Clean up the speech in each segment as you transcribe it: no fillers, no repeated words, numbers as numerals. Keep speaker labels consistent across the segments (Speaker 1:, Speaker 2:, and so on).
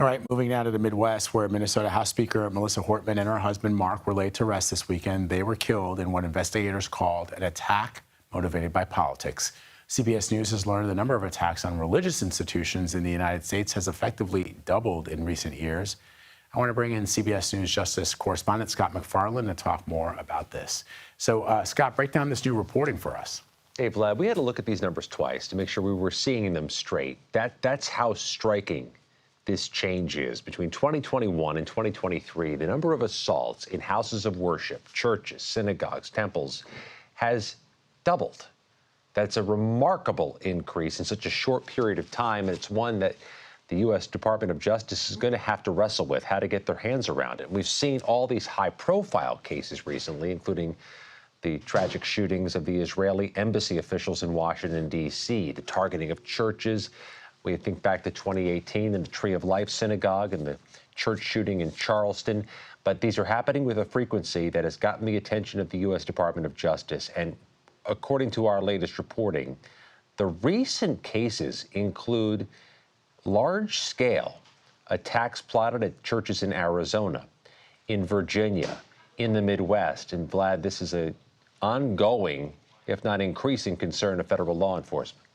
Speaker 1: All right, moving now to the Midwest, where Minnesota House Speaker Melissa Hortman and her husband Mark were laid to rest this weekend. They were killed in what investigators called an attack motivated by politics. CBS News has learned the number of attacks on religious institutions in the United States has effectively doubled in recent years. I want to bring in CBS News Justice correspondent Scott MacFarlane to talk more about this. So, Scott, break down this new reporting for us.
Speaker 2: Hey, Vlad, we had to look at these numbers twice to make sure we were seeing them straight. That's how striking this change is. Between 2021 and 2023, the number of assaults in houses of worship, churches, synagogues, temples has doubled. That's a remarkable increase in such a short period of time, and it's one that the U.S. Department of Justice is going to have to wrestle with, how to get their hands around it. We've seen all these high-profile cases recently, including the tragic shootings of the Israeli embassy officials in Washington, D.C., the targeting of churches. We think back to 2018 and the Tree of Life Synagogue and the church shooting in Charleston. But these are happening with a frequency that has gotten the attention of the U.S. Department of Justice. And according to our latest reporting, the recent cases include large-scale attacks plotted at churches in Arizona, in Virginia, in the Midwest. And Vlad, this is an ongoing, if not increasing, concern of federal law enforcement.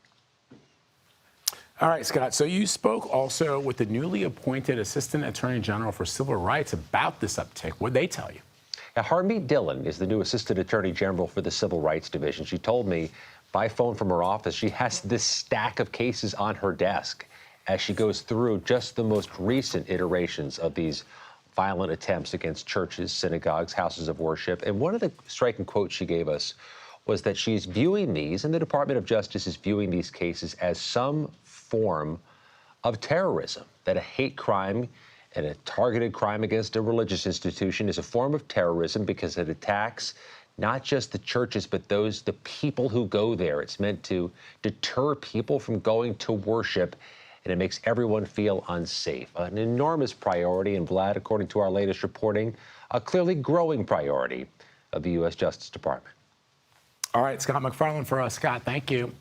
Speaker 1: All right, Scott, so you spoke also with the newly appointed Assistant Attorney General for Civil Rights about this uptick. What did they tell you?
Speaker 2: Now, Harmeet Dillon is the new Assistant Attorney General for the Civil Rights Division. She told me by phone from her office she has this stack of cases on her desk as she goes through just the most recent iterations of these violent attempts against churches, synagogues, houses of worship. And one of the striking quotes she gave us was that she's viewing these, and the Department of Justice is viewing these cases as some form of terrorism, that a hate crime and a targeted crime against a religious institution is a form of terrorism because it attacks not just the churches, but the people who go there. It's meant to deter people from going to worship, and it makes everyone feel unsafe. An enormous priority, and Vlad, according to our latest reporting, a clearly growing priority of the U.S. Justice Department.
Speaker 1: All right, Scott MacFarlane for us. Scott, thank you.